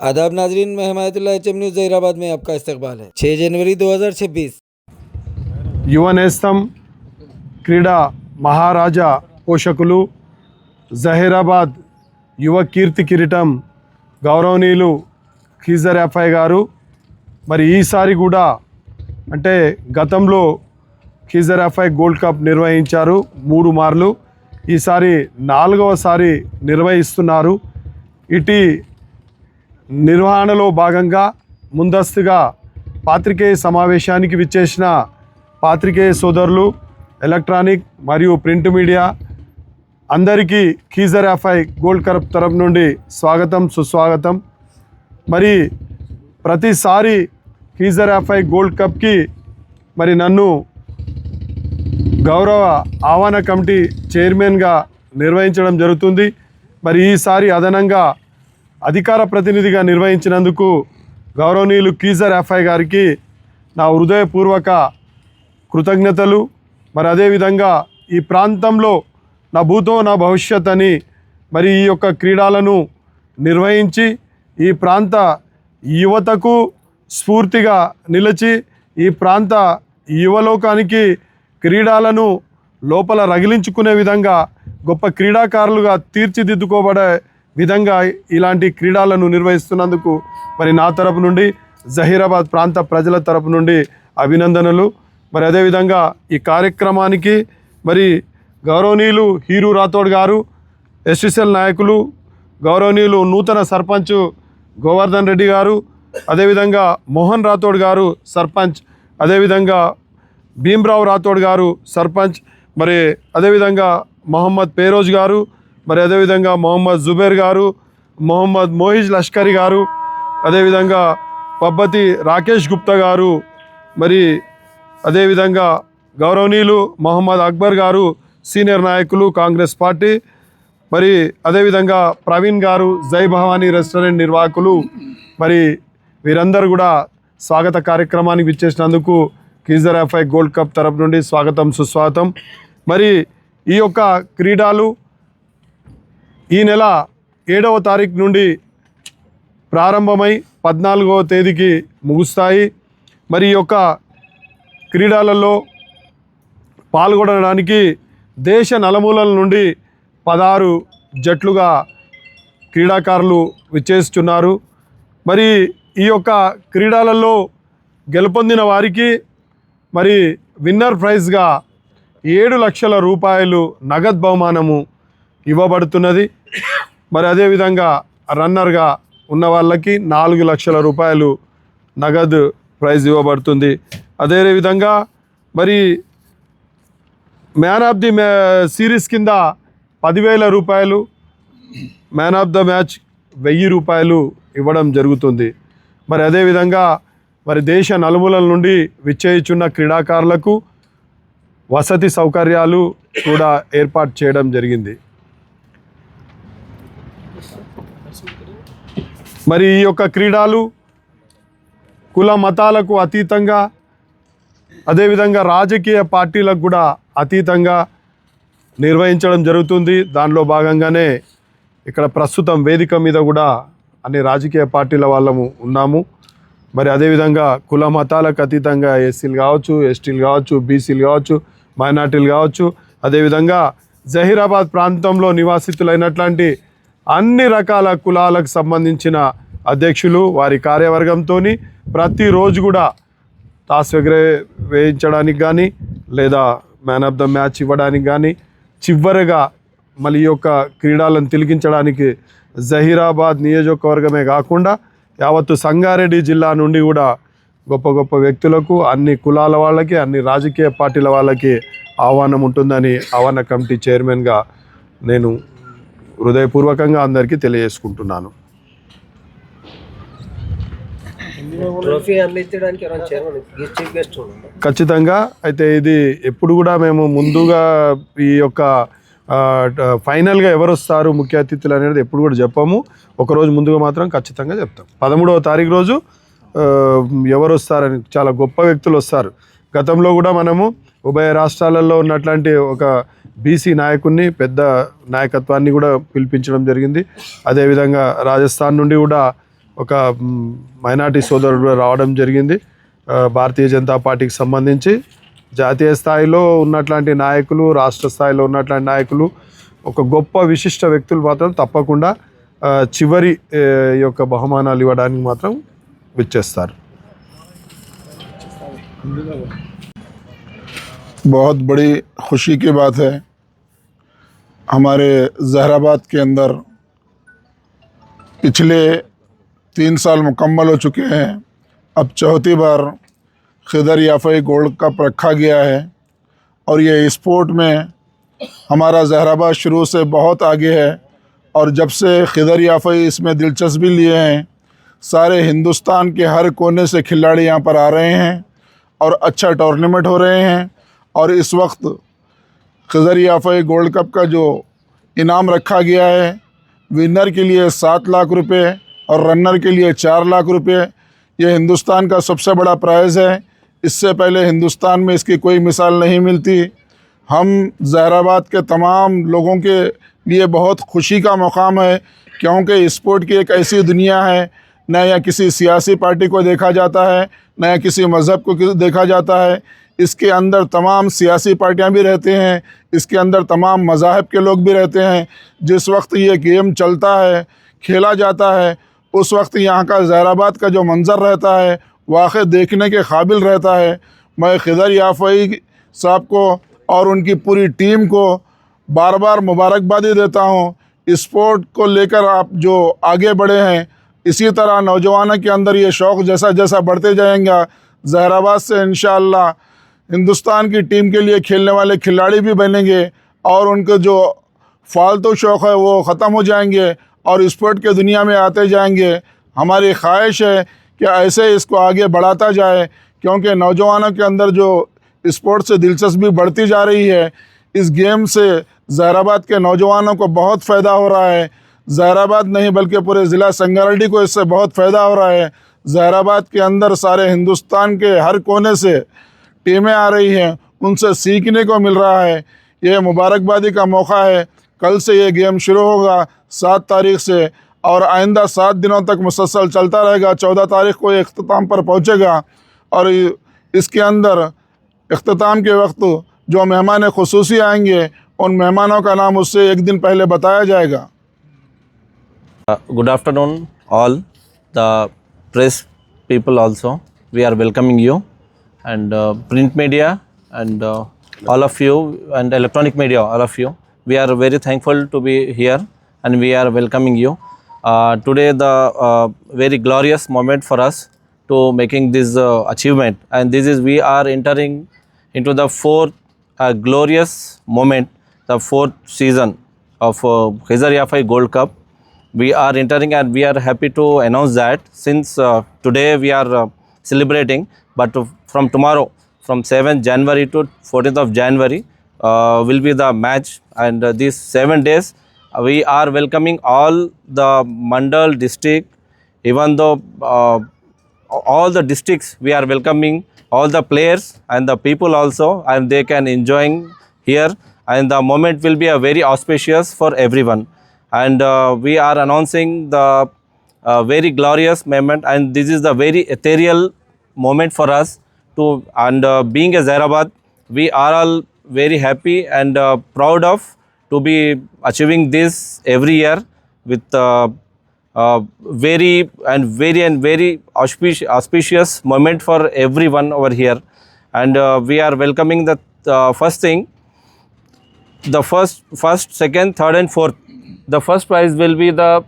आदाब नाजरीन, मैं हिमायतुल्लाह एचएम न्यूज़ ज़हीराबाद में आपका इस्तकबाल है। 6 जनवरी 2026 యువ నేస్తం క్రీడా మహారాజా పోషకులు జహీరాబాద్ యువ కీర్తి కిరీటం గౌరవనీయులు ఖీజర్ ఎఫ్ఐ గారు మరి ఈసారి కూడా అంటే గతంలో ఖీజర్ ఎఫ్ఐ గోల్డ్ కప్ నిర్వహించారు 3 మార్లు. ఈసారి 4వసారి నిర్వహిస్తున్నారు. ఇటీ నిర్వహణలో భాగంగా ముందస్తుగా పాత్రికేయ సమావేశానికి విచ్చేసిన పాత్రికేయ సోదరులు, ఎలక్ట్రానిక్ మరియు ప్రింట్ మీడియా అందరికీ ఖీజర్ ఎఫ్ఐ గోల్డ్ కప్ తరపు నుండి స్వాగతం, సుస్వాగతం. మరి ప్రతిసారి ఖీజర్ ఎఫ్ఐ గోల్డ్ కప్కి మరి నన్ను గౌరవ ఆహ్వాన కమిటీ చైర్మన్గా నిర్వహించడం జరుగుతుంది. మరి ఈసారి అదనంగా అధికార ప్రతినిధిగా నిర్వహించినందుకు గౌరవనీయులు ఖీజర్ ఎఫ్ఐ గారికి నా హృదయపూర్వక కృతజ్ఞతలు. మరి అదేవిధంగా ఈ ప్రాంతంలో నా భూతో నా భవిష్యత్ అని మరి ఈ యొక్క క్రీడలను నిర్వహించి ఈ ప్రాంత యువతకు స్ఫూర్తిగా నిలిచి ఈ ప్రాంత యువలోకానికి క్రీడలను లోపల రగిలించుకునే విధంగా గొప్ప క్రీడాకారులుగా తీర్చిదిద్దుకోబడే విధంగా ఇలాంటి క్రీడలను నిర్వహిస్తున్నందుకు మరి నా తరపు నుండి, జహీరాబాద్ ప్రాంత ప్రజల తరపు నుండి అభినందనలు. మరి అదేవిధంగా ఈ కార్యక్రమానికి మరి గౌరవనీయులు హీరూ రాథోడ్ గారు, ఎస్టీసీఎల్ నాయకులు, గౌరవనీయులు నూతన సర్పంచ్ గోవర్ధన్ రెడ్డి గారు, అదేవిధంగా మోహన్ రాథోడ్ గారు సర్పంచ్, అదేవిధంగా భీమ్రావ్ రాథోడ్ గారు సర్పంచ్, మరి అదేవిధంగా మొహమ్మద్ పేరోజ్ గారు, మరి అదేవిధంగా మొహమ్మద్ జుబేర్ గారు, మొహమ్మద్ మోహిజ్ లష్కరీ గారు, అదేవిధంగా పబ్బతి రాకేష్ గుప్తా గారు, మరి అదేవిధంగా గౌరవనీయులు మొహమ్మద్ అక్బర్ గారు సీనియర్ నాయకులు కాంగ్రెస్ పార్టీ, మరి అదేవిధంగా ప్రవీణ్ గారు జై భవానీ రెస్టారెంట్ నిర్వాహకులు. మరి వీరందరూ కూడా స్వాగత కార్యక్రమానికి విచ్చేసినందుకు ఖీజర్ ఎఫ్ఐ గోల్డ్ కప్ తరపు నుండి స్వాగతం, సుస్వాగతం. మరి ఈ యొక్క క్రీడలు ఈ నెల 7వ తారీఖు నుండి ప్రారంభమై 14వ తేదీకి ముగుస్తాయి. మరి ఈ యొక్క క్రీడలలో పాల్గొనడానికి దేశ నలుమూలల నుండి 16 జట్లుగా క్రీడాకారులు విచ్చేస్తున్నారు. మరి ఈ యొక్క క్రీడలలో గెలుపొందిన వారికి మరి విన్నర్ ప్రైజ్గా 7 లక్షల రూపాయలు నగదు బహుమానము ఇవ్వబడుతున్నది. మరి అదేవిధంగా రన్నర్గా ఉన్న వాళ్ళకి 4 లక్షల రూపాయలు నగదు ప్రైజ్ ఇవ్వబడుతుంది. అదేవిధంగా మరి మ్యాన్ ఆఫ్ ది సిరీస్ కింద 10,000 రూపాయలు, మ్యాన్ ఆఫ్ ద మ్యాచ్ 1000 రూపాయలు ఇవ్వడం జరుగుతుంది. మరి అదేవిధంగా మరి దేశ నలుమూలల నుండి విచ్చేయుచున్న క్రీడాకారులకు వసతి సౌకర్యాలు కూడా ఏర్పాటు చేయడం జరిగింది. మరి ఈ యొక్క క్రీడలు కుల మతాలకు అతీతంగా, అదేవిధంగా రాజకీయ పార్టీలకు కూడా అతీతంగా నిర్వహించడం జరుగుతుంది. దానిలో భాగంగానే ఇక్కడ ప్రస్తుతం వేదిక మీద కూడా అన్ని రాజకీయ పార్టీల వాళ్ళము ఉన్నాము. మరి అదేవిధంగా కుల మతాలకు అతీతంగా ఎస్సీలు కావచ్చు, ఎస్టీలు కావచ్చు, బీసీలు కావచ్చు, మైనార్టీలు కావచ్చు, అదేవిధంగా జహీరాబాద్ ప్రాంతంలో నివాసితులైనటువంటి అన్ని రకాల కులాలకు సంబంధించిన అధ్యక్షులు వారి కార్యవర్గంతో ప్రతిరోజు కూడా టాస్ వేయించడానికి కానీ లేదా మ్యాన్ ఆఫ్ ద మ్యాచ్ ఇవ్వడానికి కానీ, చివరిగా మళ్ళీ ఈ యొక్క క్రీడలను తిలకించడానికి జహీరాబాద్ నియోజకవర్గమే కాకుండా యావత్తు సంగారెడ్డి జిల్లా నుండి కూడా గొప్ప గొప్ప వ్యక్తులకు, అన్ని కులాల వాళ్ళకి, అన్ని రాజకీయ పార్టీల వాళ్ళకి ఆహ్వానం ఉంటుందని ఆహ్వాన కమిటీ చైర్మన్గా నేను హృదయపూర్వకంగా అందరికీ తెలియజేసుకుంటున్నాను. ఖచ్చితంగా. అయితే ఇది ఎప్పుడు కూడా మేము ముందుగా ఈ యొక్క ఫైనల్గా ఎవరు వస్తారు ముఖ్య అతిథులు అనేది ఎప్పుడు కూడా చెప్పాము. ఒకరోజు ముందుగా మాత్రం ఖచ్చితంగా చెప్తాం. 13వ తారీఖు రోజు ఎవరు వస్తారని చాలా గొప్ప వ్యక్తులు వస్తారు. గతంలో కూడా మనము ఉభయ రాష్ట్రాలలో ఉన్నట్లాంటి ఒక బీసీ నాయకుడిని, పెద్ద నాయకత్వాన్ని కూడా పిలిపించడం జరిగింది. అదేవిధంగా రాజస్థాన్ నుండి కూడా ఒక మైనార్టీ సోదరుడు రావడం జరిగింది. భారతీయ జనతా పార్టీకి సంబంధించి జాతీయ స్థాయిలో ఉన్నట్లాంటి నాయకులు, రాష్ట్ర స్థాయిలో ఉన్నట్లాంటి నాయకులు, ఒక గొప్ప విశిష్ట వ్యక్తులు మాత్రం తప్పకుండా చివరి ఈ యొక్క బహుమానాలు ఇవ్వడానికి మాత్రం విచ్చేస్తారు. बहुत बड़ी खुशी की बात है, हमारे जहराबाद के अंदर पिछले 3 साल मुकम्मल हो चुके हैं. अब चौथी बार खिदर याफ़ई गोल्ड कप रखा गया है और ये स्पोर्ट में हमारा जहराबाद शुरू से बहुत आगे है. और जब से खिदर याफ़ई इसमें दिलचस्पी लिए हैं, सारे हिंदुस्तान के हर कोने से खिलाड़ी यहाँ पर आ रहे हैं और अच्छा टूर्नामेंट हो रहे हैं. और इस वक्त खिदर याफ़ई गोल्ड कप का जो इनाम रखा गया है, विनर के लिए 7 लाख रुपए और रनर के लिए 4 लाख रुपए, ये हिंदुस्तान का सबसे बड़ा प्राइज़ है. इससे पहले हिंदुस्तान में इसकी कोई मिसाल नहीं मिलती. हम जहराबाद के तमाम लोगों के लिए बहुत खुशी का मुकाम है, क्योंकि स्पोर्ट की एक ऐसी दुनिया है, न या किसी सियासी पार्टी को देखा जाता है, न या किसी मज़हब को देखा जाता है. इसके अंदर तमाम सियासी पार्टियां भी रहते हैं, इसके अंदर तमाम मज़ाहब के लोग भी रहते हैं. जिस वक्त ये गेम चलता है, खेला जाता है, उस वक्त यहाँ का जहराबाद का जो मंज़र रहता है वाक़ई देखने के काबिल रहता है. मैं खिदर याफ़ई साहब को और उनकी पूरी टीम को बार बार मुबारकबादी देता हूँ. स्पोर्ट को लेकर आप जो आगे बढ़े हैं, इसी तरह नौजवानों के अंदर ये शौक़ जैसा जैसा बढ़ते जाएगा, जहराबाद से इंशाअल्लाह हिंदुस्तान की टीम के लिए खेलने वाले खिलाड़ी भी बनेंगे और उनके जो फालतू शौक़ है वो ख़त्म हो जाएंगे और स्पोर्ट के दुनिया में आते जाएंगे. हमारी ख्वाहिश है कि ऐसे इसको आगे बढ़ाता जाए, क्योंकि नौजवानों के अंदर जो स्पोर्ट से दिलचस्पी बढ़ती जा रही है, इस गेम से जहराबाद के नौजवानों को बहुत फ़ायदा हो रहा है. जहराबाद नहीं बल्कि पूरे ज़िला संगारेड्डी को इससे बहुत फ़ायदा हो रहा है. जहराबाद के अंदर सारे हिंदुस्तान के हर कोने से टीमें आ रही हैं, उनसे सीखने को मिल रहा है. ये मुबारकबादी का मौका है. कल से ये गेम शुरू होगा 7 तारीख़ से और आइंदा 7 दिनों तक मुसलसल चलता रहेगा. 14 तारीख़ को ये इख्तिताम पर पहुँचेगा और इसके अंदर इख्तिताम के वक्त जो मेहमान खुसूसी आएंगे, उन मेहमानों का नाम उससे एक दिन पहले बताया जाएगा. Good afternoon all the press people also. We are welcoming you and print media and all of you and electronic media, all of you. We are very thankful to be here and we are welcoming you. Today the very glorious moment for us to making this achievement, and this is we are entering into the 4th glorious moment, the 4th season of Khizar Yaफ़ई Gold Cup. We are entering and we are happy to announce that since today we are celebrating, but from tomorrow, from 7th January to 14th of January will be the match, and these 7 days we are welcoming all the Mandal district, even though all the districts we are welcoming all the players and the people also, and they can enjoying here, and the moment will be a very auspicious for everyone. And we are announcing the very glorious moment, and this is the very ethereal moment for us to, and being a Zairabad, we are all very happy and proud of to be achieving this every year with very auspicious moment for everyone over here. And we are welcoming the first thing, the first, second, third and fourth. The first prize will be the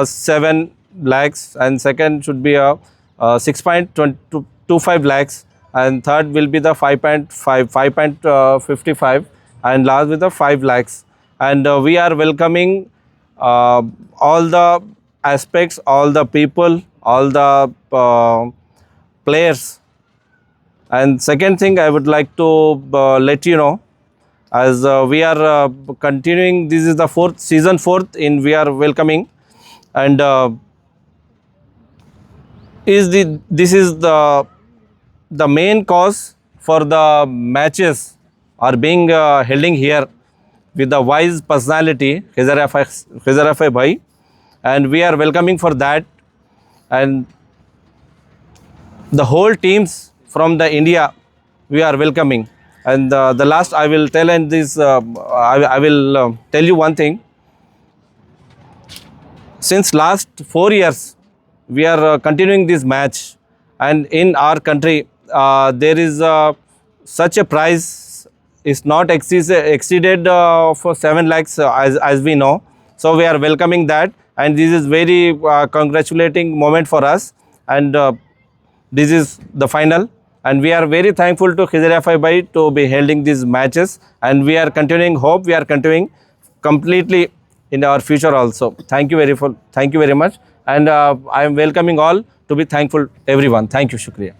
7 lakhs, and second should be a 6.25 lakhs, and third will be the 5.55, and last with the 5 lakhs. And we are welcoming all the aspects, all the people, all the players. And second thing I would like to let you know, as we are continuing, this is the season 4th in we are welcoming, and this is the main cause for the matches are being holding here with the wise personality Khizar Yaफ़ई bhai, and we are welcoming for that. and the whole teams from the India we are welcoming. And the last I will tell, and this I will tell you one thing. Since last 4 years we are continuing this match, and in our country there is such a prize is not exceeded for 7 lakhs as we know. So we are welcoming that, and this is very congratulating moment for us. And this is the final, and we are very thankful to Khizr FI Bhai to be holding these matches, and we are continuing, hope we are continuing completely in our future also. Thank you very much, and I am welcoming all to be thankful everyone. Thank you, shukriya.